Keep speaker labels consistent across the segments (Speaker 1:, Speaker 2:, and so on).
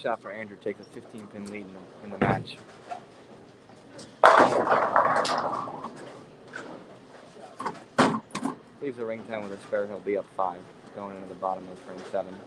Speaker 1: Shot for Andrew takes a 15-pin lead in the match. Leaves the ring 10 with a spare. He'll be up 5 going into the bottom of frame 7.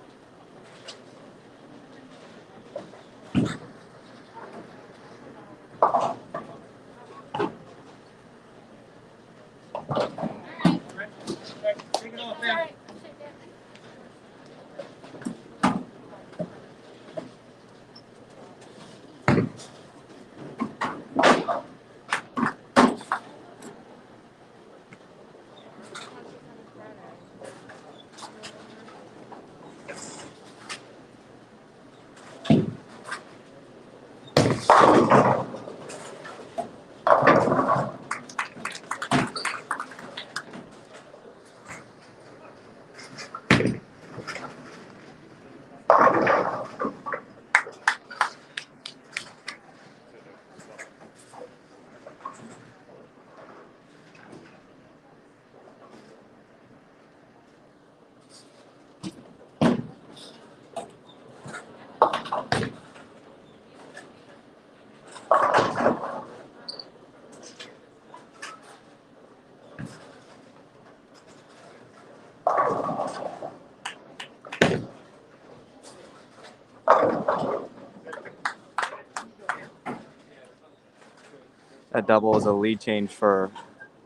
Speaker 1: That double is a lead change for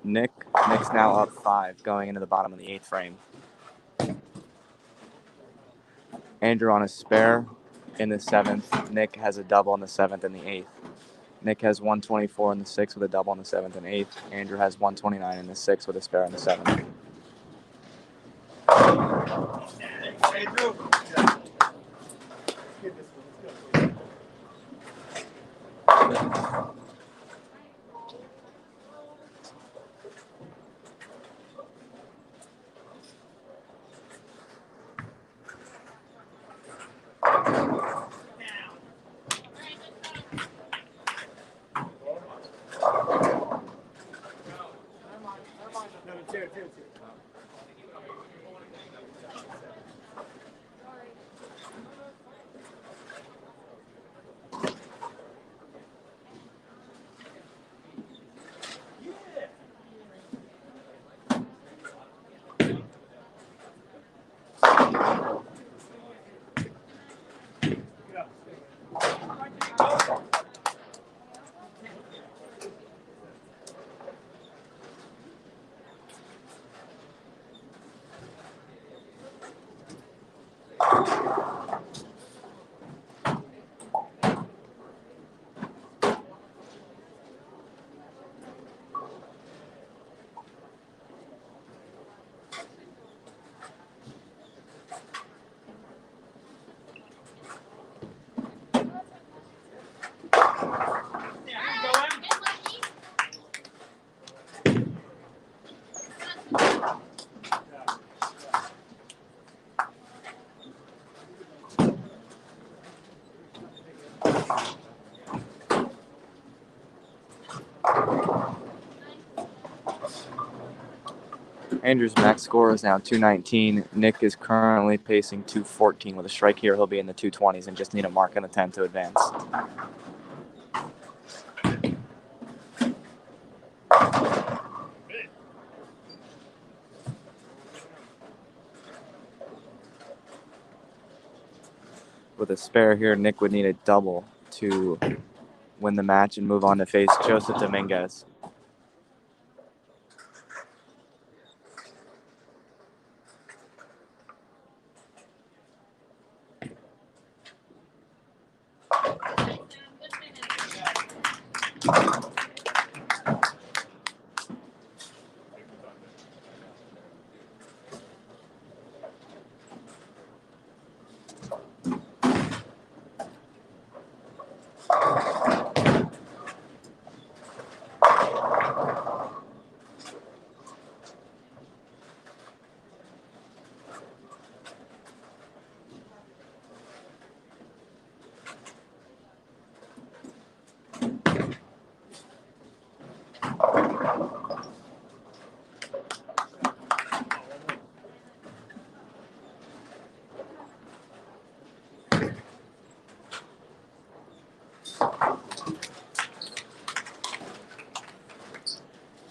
Speaker 1: Nick. Nick's now up 5 going into the bottom of the 8th frame. Andrew on a spare in the 7th. Nick has a double in the 7th and the 8th. Nick has 124 in the 6th with a double in the 7th and 8th. Andrew has 129 in the 6th with a spare in the 7th.
Speaker 2: Andrew.
Speaker 1: Andrew's max score is now 219. Nick is currently pacing 214. With a strike here, he'll be in the 220s and just need a mark in the 10 to advance. With a spare here, Nick would need a double to win the match and move on to face Joseph Dominguez.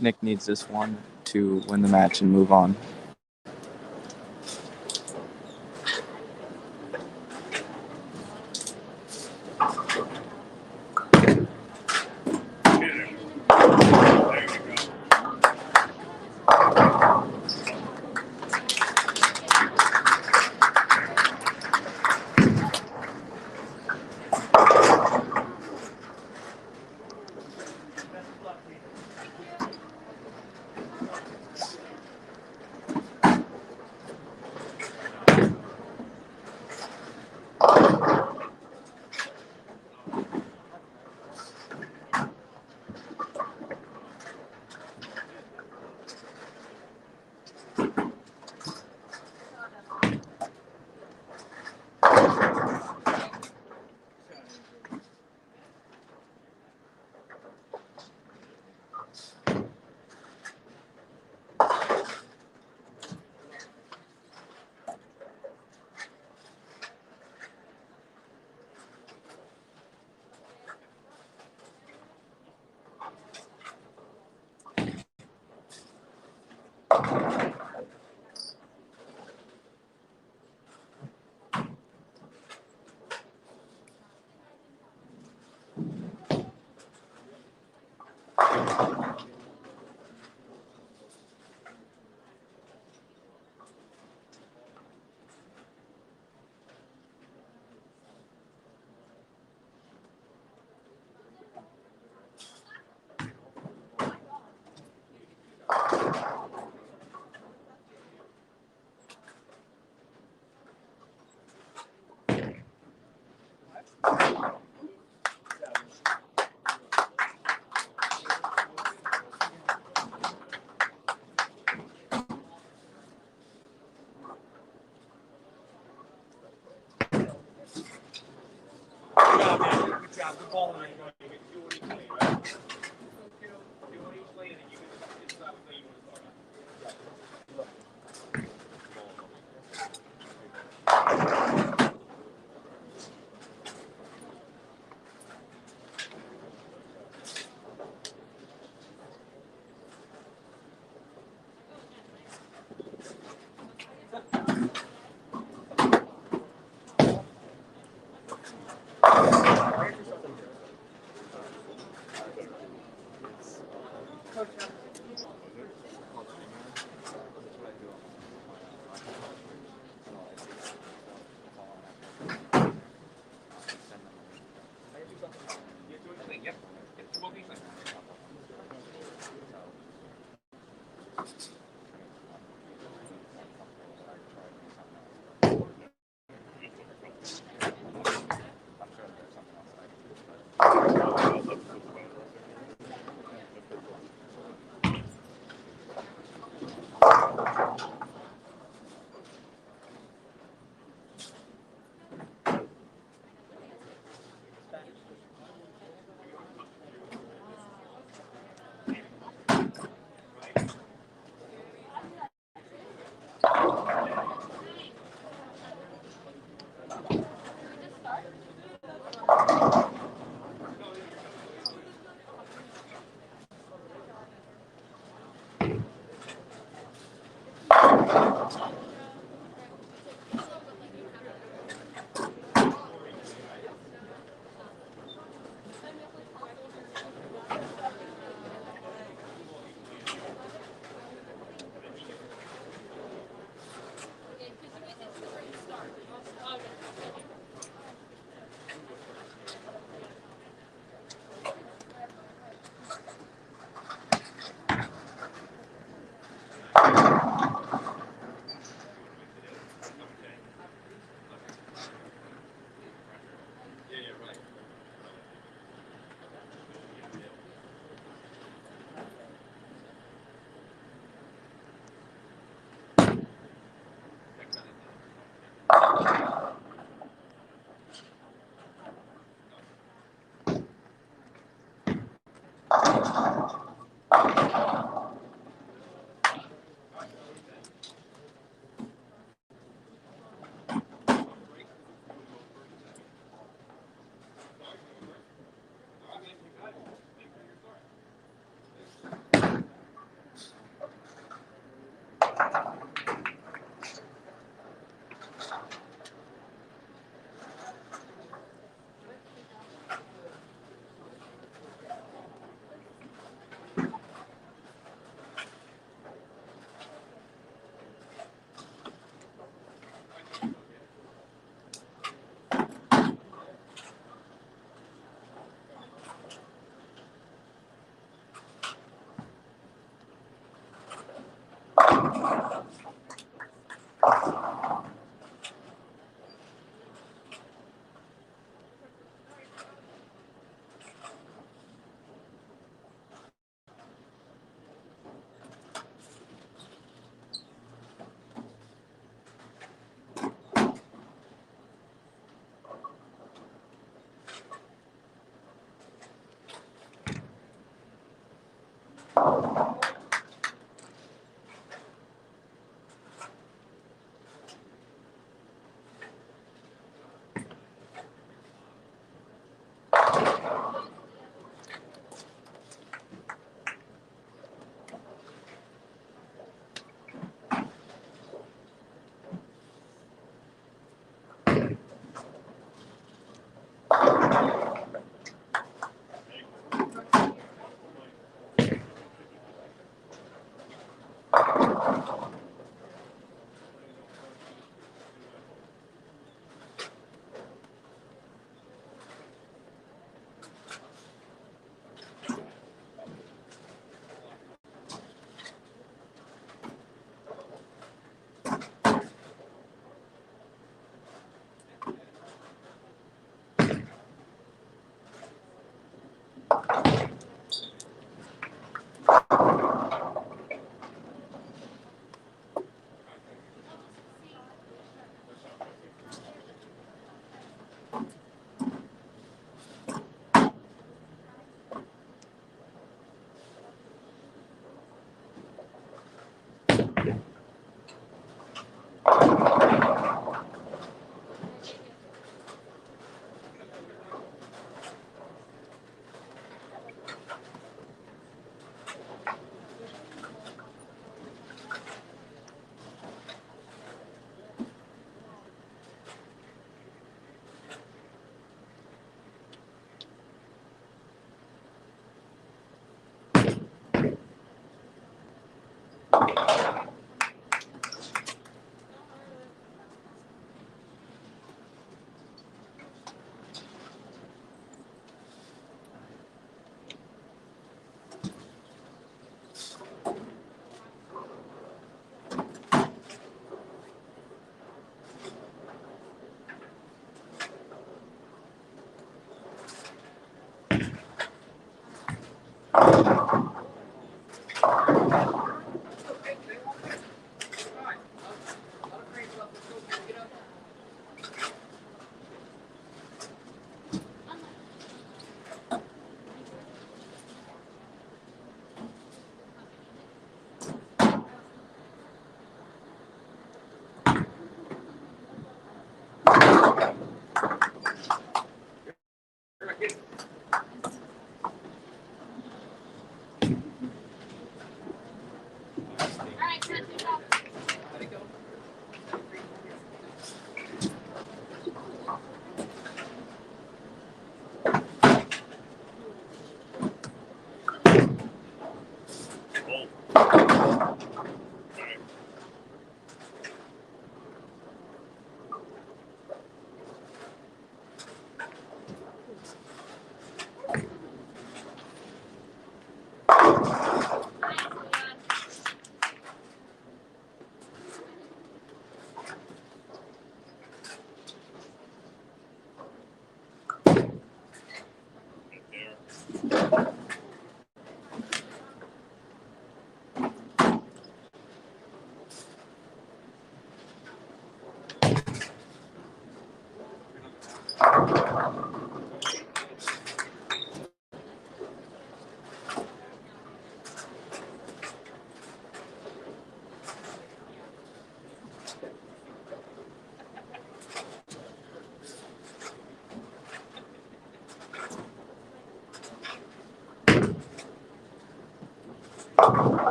Speaker 1: Nick needs this one to win the match and move on.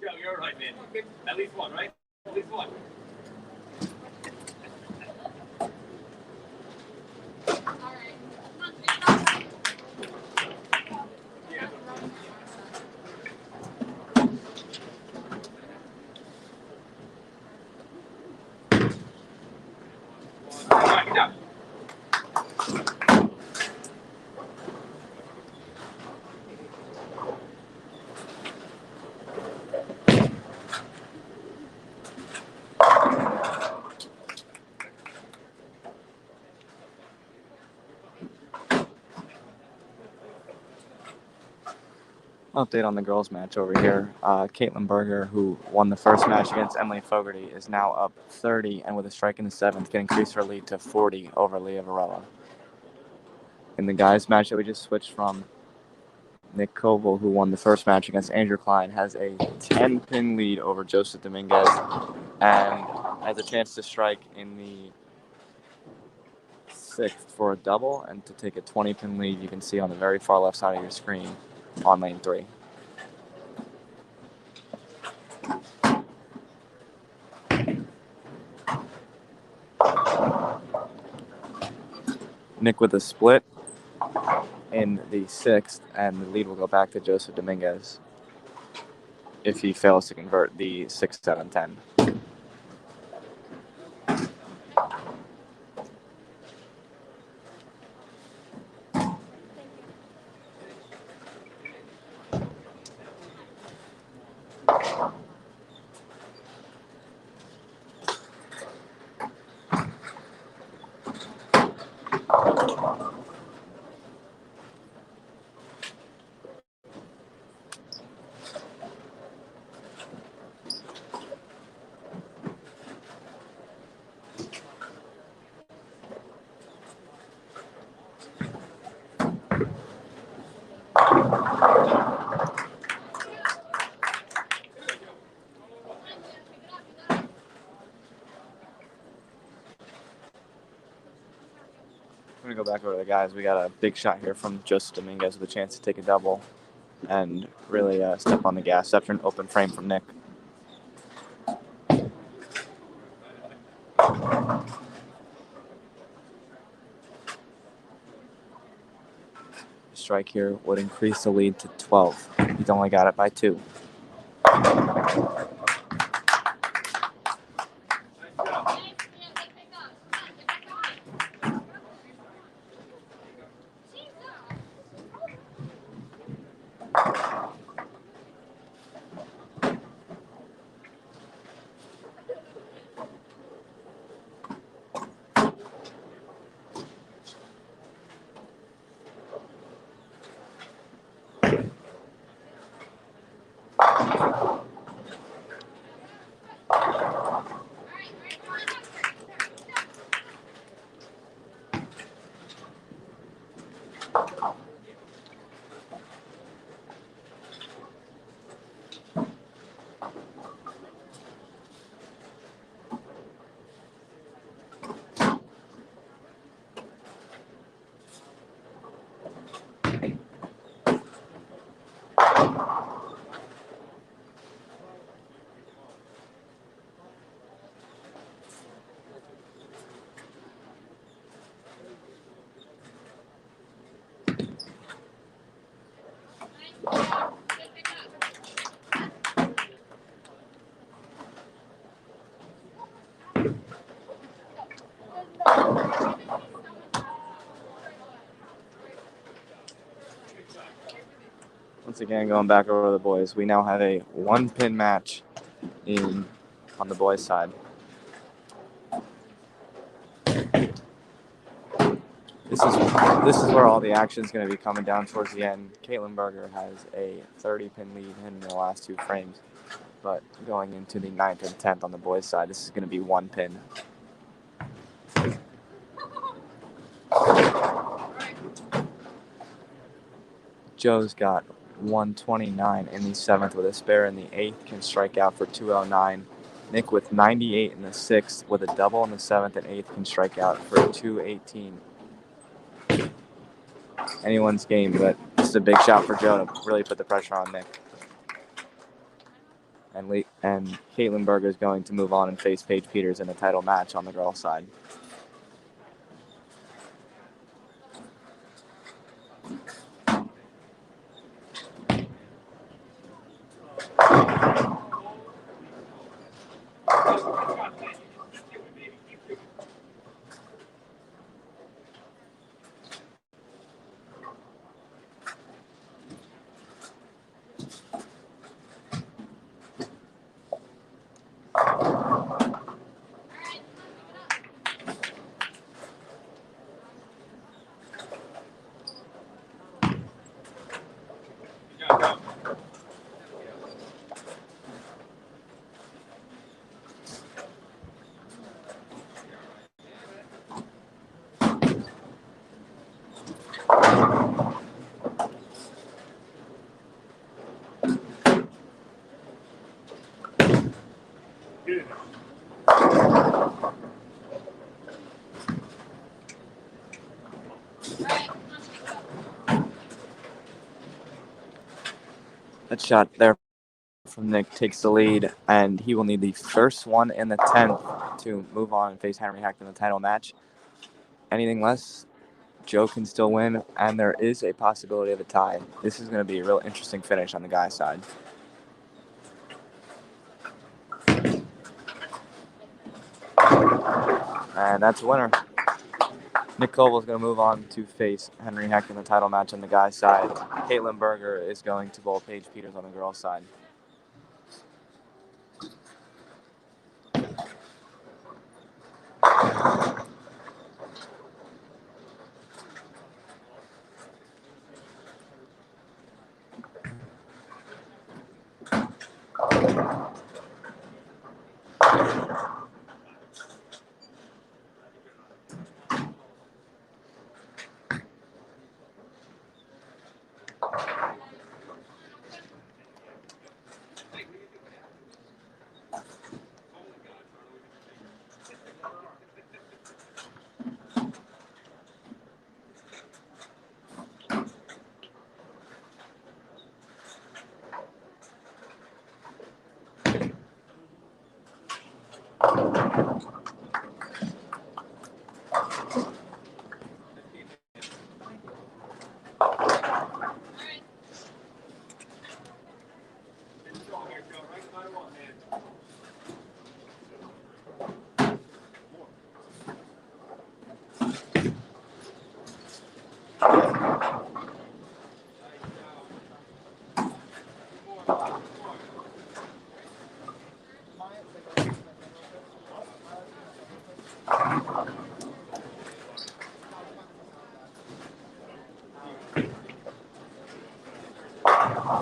Speaker 2: Joe, you're right, man. At least one, right? At least one. All right, good job.
Speaker 1: Update on the girls' match over here. Caitlin Berger, who won the first match against Emily Fogarty, is now up 30 and with a strike in the seventh, can increase her lead to 40 over Leah Varela. In the guys' match that we just switched from, Nick Koval, who won the first match against Andrew Klein, has a 10-pin lead over Joseph Dominguez and has a chance to strike in the sixth for a double and to take a 20-pin lead. You can see on the very far left side of your screen on lane 3. Nick with a split in the sixth, and the lead will go back to Joseph Dominguez if he fails to convert the 6, 7, 10. I'm going to go back over to the guys. We got a big shot here from Joseph Dominguez with a chance to take a double and really step on the gas after an open frame from Nick. Strike here would increase the lead to 12. He's only got it by 2. Once again, going back over to the boys, we now have a 1-pin match on the boys' side. This is where all the action is going to be coming down towards the end. Caitlin Berger has a 30-pin lead in the last 2 frames, but going into the 9th and 10th on the boys' side, this is going to be 1 pin. Joe's got 129 in the 7th with a spare in the 8th, can strike out for 209. Nick with 98 in the 6th with a double in the 7th and 8th can strike out for 218. Anyone's game, but this is a big shot for Joe to really put the pressure on Nick. And Caitlin Berger is going to move on and face Paige Peters in a title match on the girls' side. That shot there from Nick takes the lead, and he will need the first one in the 10th to move on and face Henry Hecht in the title match. Anything less, Joe can still win, and there is a possibility of a tie. This is going to be a real interesting finish on the guy's side. And that's a winner. Nick Koval is going to move on to face Henry Hecht in the title match on the guy's side. Caitlin Berger is going to bowl Paige Peters on the girls' side.
Speaker 2: Hey,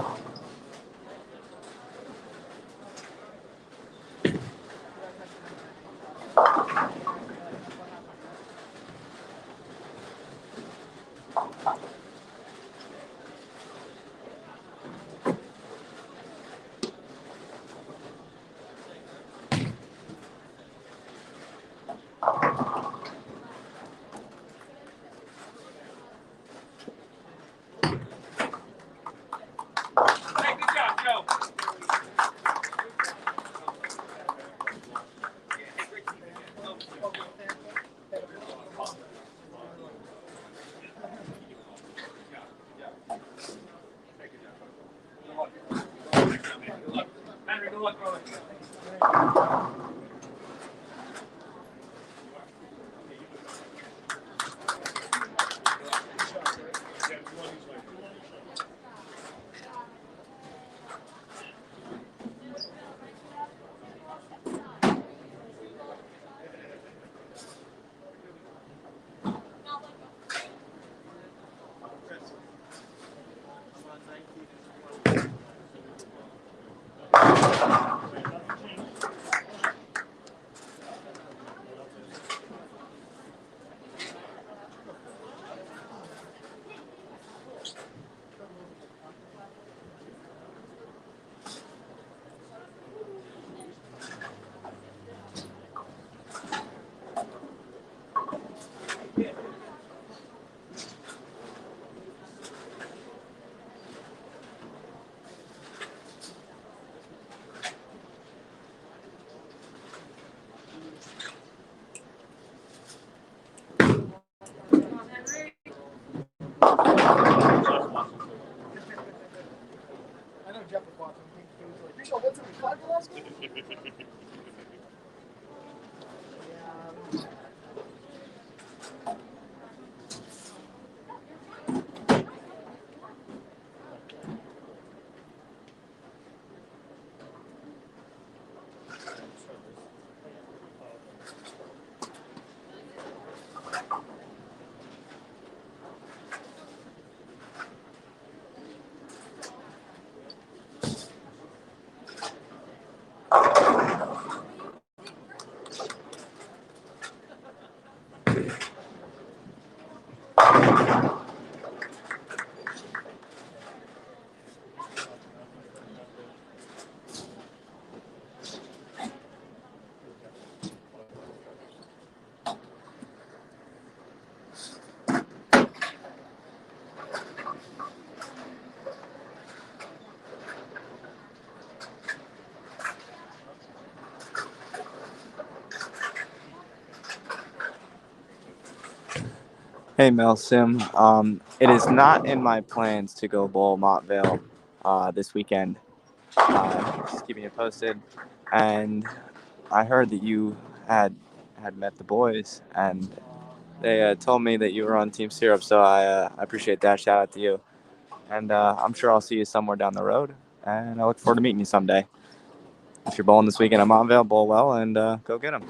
Speaker 2: good job, Joe. Henry, good luck, brother.
Speaker 3: I know Jeff was watching. He was like, "Rico, what's in the closet last week?" Yeah.
Speaker 1: Hey, Mel Sim. It is not in my plans to go bowl Montvale this weekend. Just keeping you posted. And I heard that you had met the boys, and they told me that you were on Team Syrup, so I appreciate that. Shout out to you. And I'm sure I'll see you somewhere down the road, and I look forward to meeting you someday. If you're bowling this weekend at Montvale, bowl well, and go get them.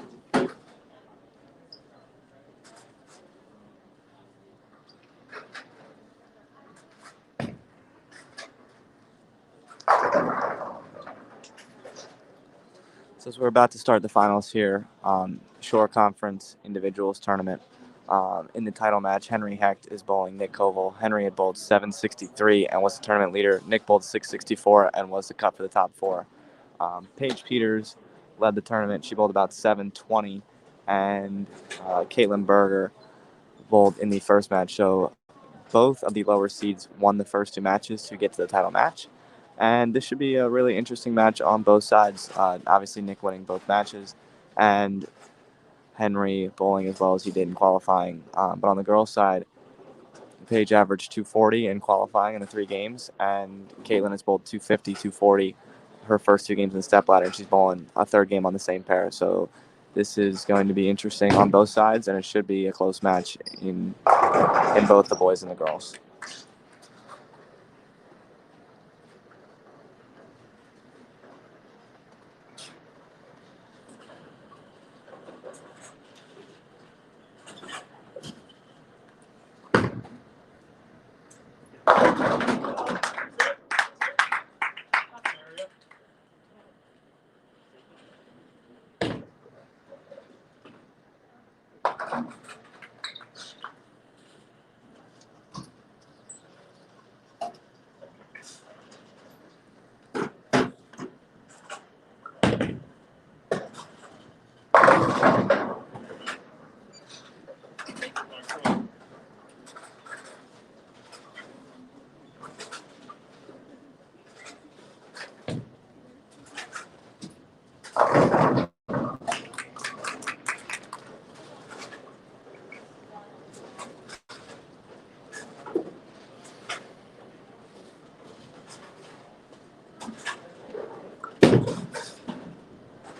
Speaker 1: So as we're about to start the finals here, Shore Conference Individuals Tournament. In the title match, Henry Hecht is bowling Nick Koval. Henry had bowled 763 and was the tournament leader. Nick bowled 664 and was the cut for the top four. Paige Peters led the tournament. She bowled about 720, and Caitlin Berger bowled in the first match. So both of the lower seeds won the first two matches to get to the title match. And this should be a really interesting match on both sides. Obviously, Nick winning both matches, and Henry bowling as well as he did in qualifying. But on the girls' side, Paige averaged 240 in qualifying in the three games, and Caitlin has bowled 250, 240 her first two games in the step ladder, and she's bowling a third game on the same pair. So this is going to be interesting on both sides, and it should be a close match in both the boys and the girls.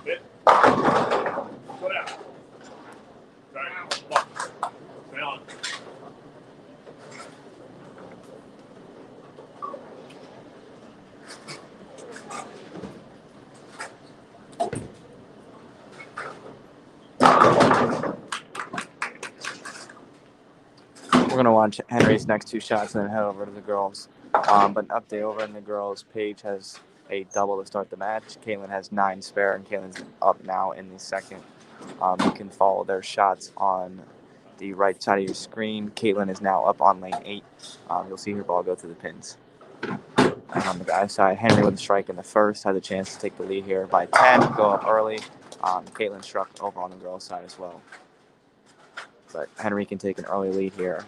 Speaker 2: Hit. Go down. Right. Walk. Right on.
Speaker 1: We're going to watch Henry's next two shots and then head over to the girls. But an update over in the girls, Paige has a double to start the match. Caitlin has 9 spare, and Caitlin's up now in the second. You can follow their shots on the right side of your screen. Caitlin is now up on lane 8. You'll see her ball go through the pins. And on the guy's side, Henry with a strike in the first has a chance to take the lead here by 10, go up early. Caitlin struck over on the girls' side as well. But Henry can take an early lead here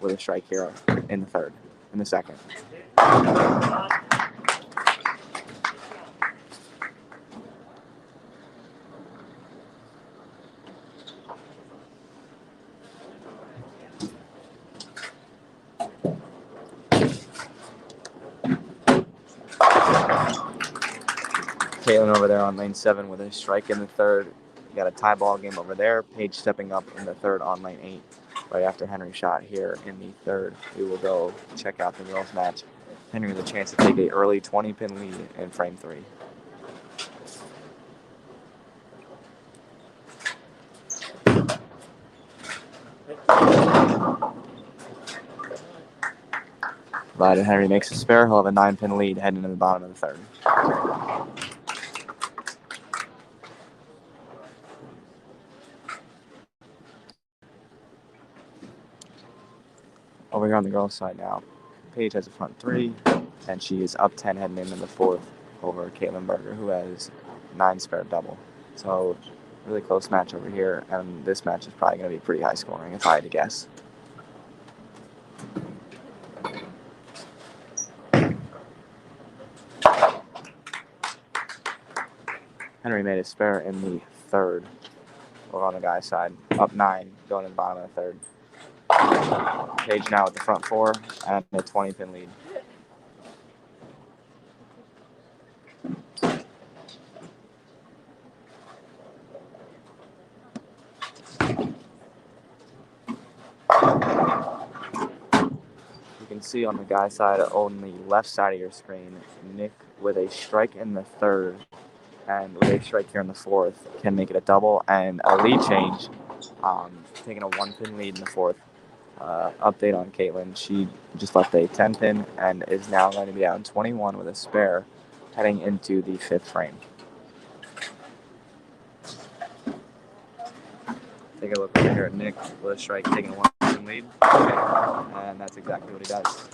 Speaker 1: with a strike here in the second. Caitlin over there on lane 7 with a strike in the third. You got a tie ball game over there. Paige stepping up in the third on lane 8. Right after Henry shot here in the third, we will go check out the girls' match. Henry with a chance to take an early 20-pin lead in frame 3. Provided Henry makes a spare, he'll have a 9-pin lead heading into the bottom of the third. Over here on the girls' side now, Paige has a front 3, and she is up 10 heading into the fourth over Caitlin Berger, who has 9 spare double. So really close match over here, and this match is probably going to be pretty high scoring if I had to guess. Henry made a spare in the third over on the guy's side, up 9 going to the bottom of the third. Paige now at the front 4 and a 20-pin lead. You can see on the guy's side on the left side of your screen, Nick with a strike in the third and with a strike here in the fourth can make it a double and a lead change, taking a 1-pin lead in the fourth. Update on Caitlin, she just left a 10-pin and is now going to be down 21 with a spare heading into the 5th frame. Take a look over here at Nick with a strike taking a 1-pin lead, and that's exactly what he does.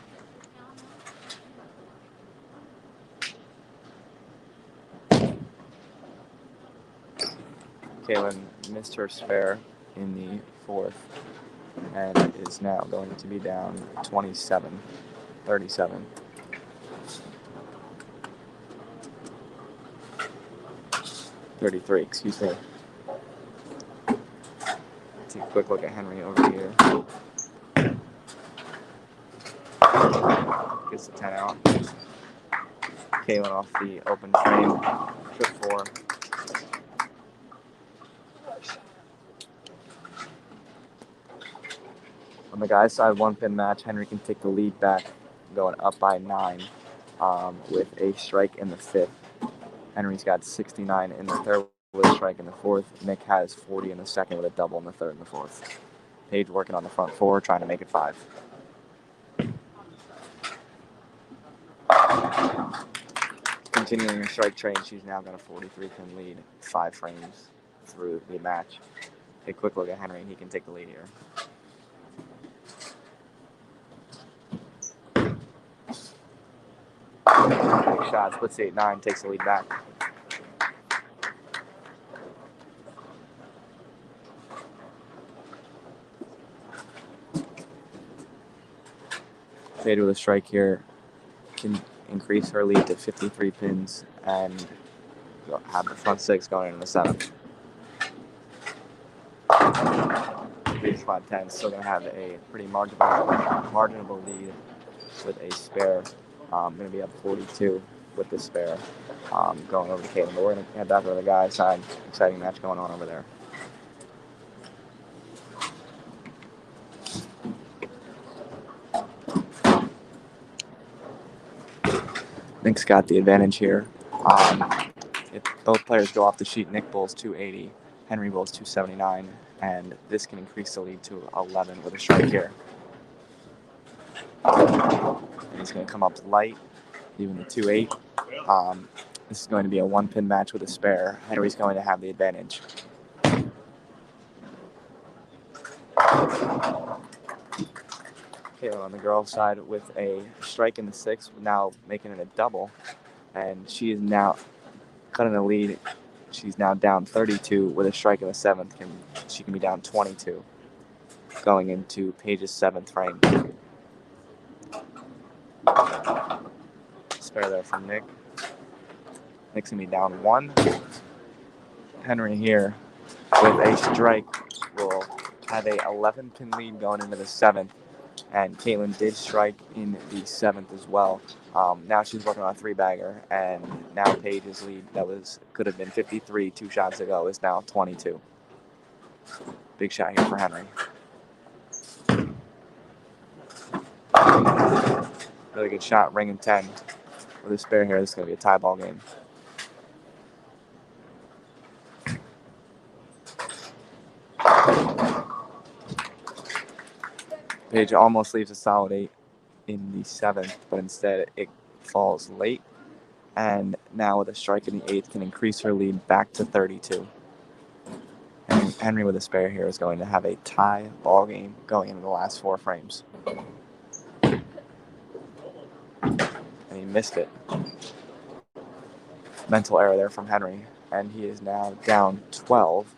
Speaker 1: Caitlin missed her spare in the fourth and is now going to be down 27, 37. Excuse me. Take a quick look at Henry over here. Gets the 10 out. Caitlin off the open frame. Trip 4. On the guy's side, 1-pin match, Henry can take the lead back, going up by 9 with a strike in the 5th. Henry's got 69 in the third with a strike in the 4th. Nick has 40 in the second with a double in the 3rd and the 4th. Paige working on the front 4, trying to make it 5. Continuing her strike train, she's now got a 43-pin lead, 5 frames through the match. Take a quick look at Henry, and he can take the lead here. Big shot, splits 8-9, takes the lead back. Paige with a strike here can increase her lead to 53 pins and have the front six going in the seventh. Paige 5-10 still going to have a pretty marginable lead with a spare. Going to be up 42 with the spare going over to Caitlin. But we're going to head back over to the guys' side. Exciting match going on over there. Nick's got the advantage here. If both players go off the sheet, Nick bowls 280, Henry bowls 279, and this can increase the lead to 11 with a strike here. And he's going to come up light, even the 2-8. This is going to be a one-pin match with a spare. Henry's going to have the advantage. Kayla on the girls' side with a strike in the sixth, now making it a double, and she is now cutting the lead. She's now down 32 with a strike in the seventh. She can be down 22 going into Paige's seventh frame. Spare there from Nick. Nick's going to be down one. Henry here with a strike will have a 11-pin lead going into the seventh. And Caitlin did strike in the seventh as well. Now she's working on a three-bagger, and now Paige's lead that could have been 53 2 shots ago is now 22. Big shot here for Henry. Really good shot, ring and 10. With a spare here, this is going to be a tie ball game. Paige almost leaves a solid 8 in the seventh, but instead it falls late. And now with a strike in the eighth can increase her lead back to 32. And Henry with a spare here is going to have a tie ball game going into the last 4 frames. And he missed it. Mental error there from Henry. And he is now down 12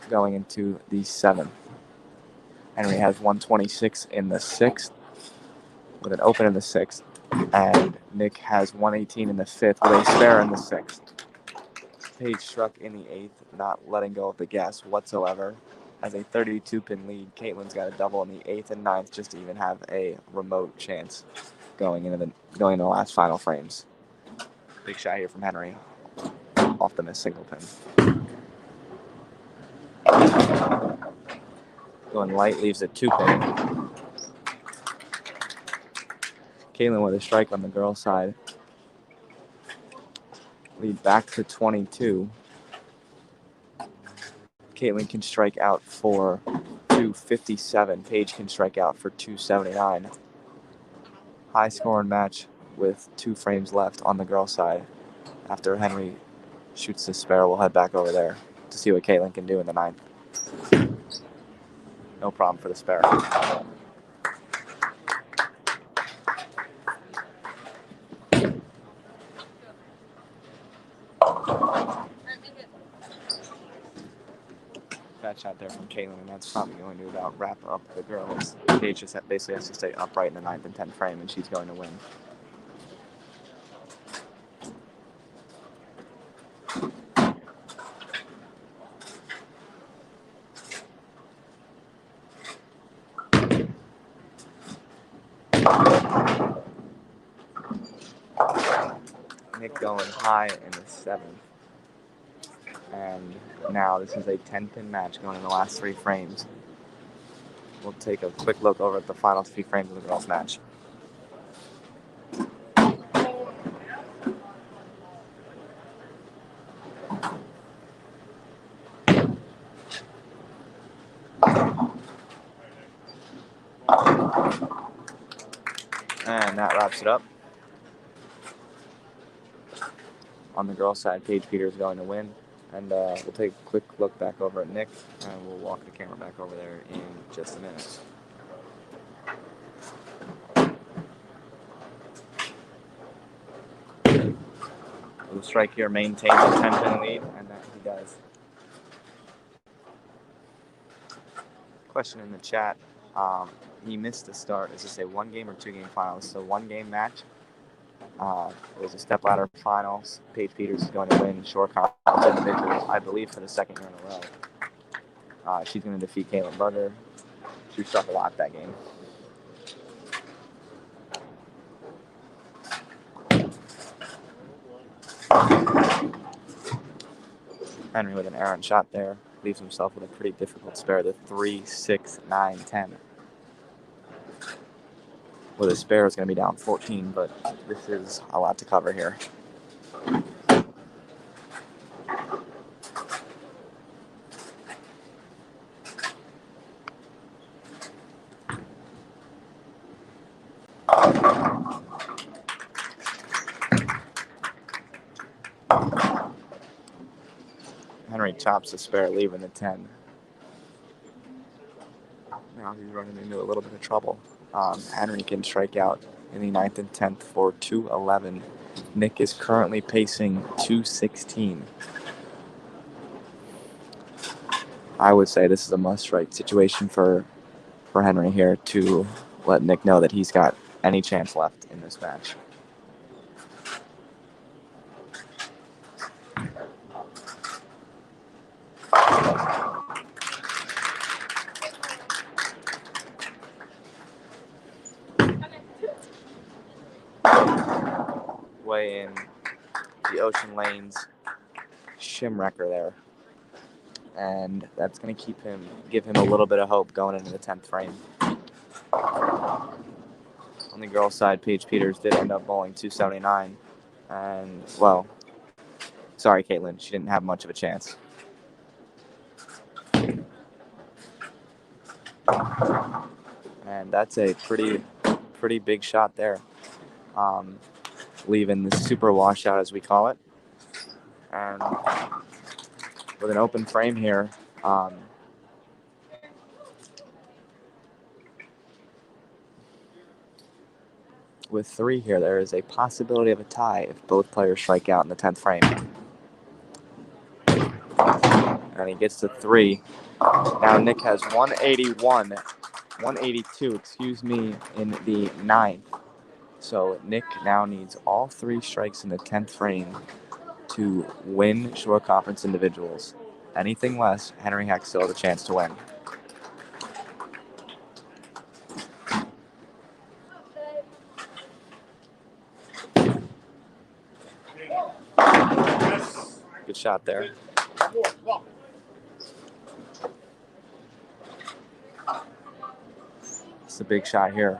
Speaker 1: going into the seventh. Henry has 126 in the sixth with an open in the sixth, and Nick has 118 in the fifth with a spare in the sixth. Paige struck in the eighth, not letting go of the gas whatsoever. Has a 32-pin lead. Caitlin's got a double in the eighth and ninth just to even have a remote chance going into the last final frames. Big shot here from Henry off the missed single pin. Going light leaves a 2-pin. Caitlin with a strike on the girls' side. Lead back to 22. Caitlin can strike out for 257. Paige can strike out for 279. High scoring match with 2 frames left on the girls' side. After Henry shoots the spare, we'll head back over there to see what Caitlin can do in the ninth. No problem for the spare. Bad shot there from Caitlin, and that's probably going to about wrap up the girls. Paige just basically has to stay upright in the 9th and 10th frame, and she's going to win. Nick going high in the 7th. And now this is a 10-pin match going in the last 3 frames. We'll take a quick look over at the final 3 frames of the girls' match. And that wraps it up. On the girls' side, Paige Peters is going to win. And we'll take a quick look back over at Nick, and we'll walk the camera back over there in just a minute. The strike here maintains a 10-pin lead, and that he does. Question in the chat. he missed the start. Is this a 1-game or 2-game final? This is a 1-game match. It was a stepladder finals. Paige Peters is going to win Shore Conference individuals, I believe, for the 2nd year in a row. She's going to defeat Caitlin Berger. She struck a lot that game. Henry with an errant shot there. Leaves himself with a pretty difficult spare. The 3, 6, 9, 10. With a spare, is going to be down 14, but this is a lot to cover here. Henry chops the spare, leaving the 10. Now he's running into a little bit of trouble. Henry can strike out in the 9th and 10th for 211. Nick is currently pacing 216. I would say this is a must-strike situation for Henry here to let Nick know that he's got any chance left in this match. Way in the Ocean Lanes shimwrecker there. And that's going to give him a little bit of hope going into the 10th frame. On the girls' side, Paige Peters did end up bowling 279. And, well, sorry, Caitlin, she didn't have much of a chance. And that's a pretty big shot there. Leaving the super washout, as we call it. And with an open frame here, with 3 here, there is a possibility of a tie if both players strike out in the 10th frame. And he gets to 3. Now Nick has 182, in the 9th. So Nick now needs all 3 strikes in the 10th frame to win Shore Conference individuals. Anything less, Henry Hecht still has a chance to win. Good shot there. It's a big shot here.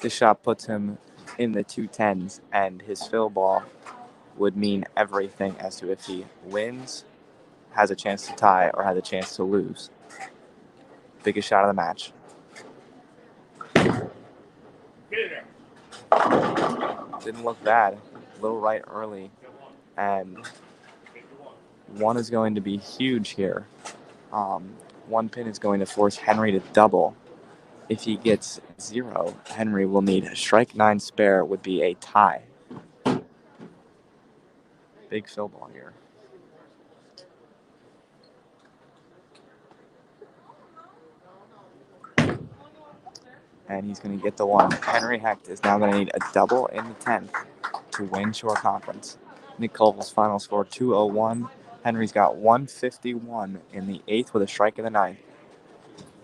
Speaker 1: This shot puts him in the 210s, and his fill ball would mean everything as to if he wins, has a chance to tie, or has a chance to lose. Biggest shot of the match. Didn't look bad. A little right early. And 1 is going to be huge here. 1 pin is going to force Henry to double. If he gets 0, Henry will need a strike 9 spare, would be a tie. Big fill ball here. And he's going to get the 1. Henry Hecht is now going to need a double in the 10th to win Shore Conference. Nick Colville's final score 201. Henry's got 151 in the 8th with a strike in the 9th.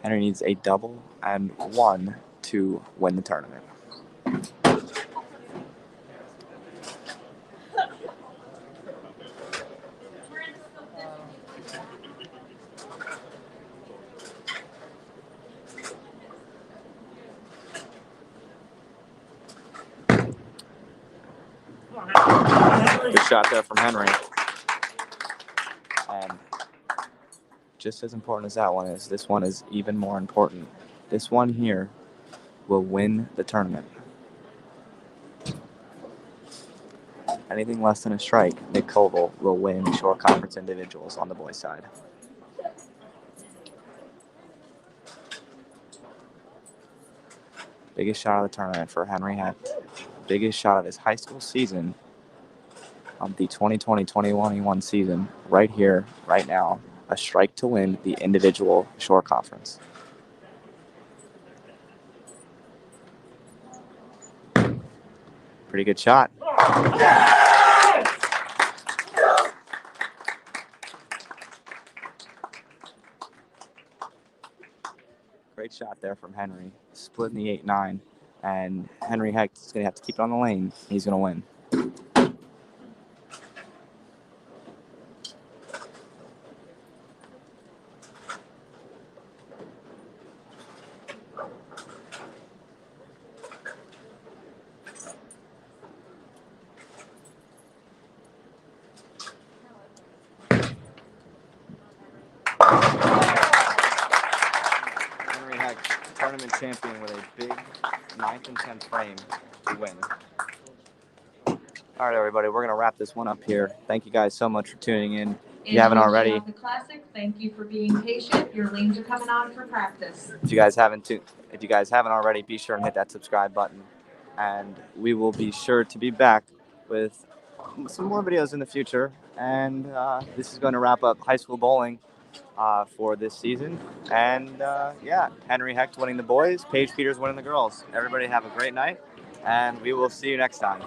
Speaker 1: Henry needs a double and 1 to win the tournament. Good shot there from Henry. And just as important as that one is, this one is even more important. This one here will win the tournament. Anything less than a strike, Nick Colville will win Shore Conference individuals on the boys' side. Biggest shot of the tournament for Henry Hecht. Biggest shot of his high school season, of the 2020-21 season, right here, right now. A strike to win the individual Shore Conference. Pretty good shot. Great shot there from Henry. Splitting the 8-9. And Henry Hecht is going to have to keep it on the lane. He's going to win. Henry Hecht, tournament champion with a big 9th and 10th frame to win. All right, everybody, we're going to wrap this one up here. Thank you guys so much for tuning in. If you haven't already,
Speaker 4: The Classic, thank you for being patient. Your lanes are coming on for practice.
Speaker 1: if you guys haven't already, be sure and hit that subscribe button. And we will be sure to be back with some more videos in the future. And this is going to wrap up high school bowling for this season. And yeah, Henry Hecht winning the boys, Paige Peters winning the girls. Everybody have a great night, and we will see you next time.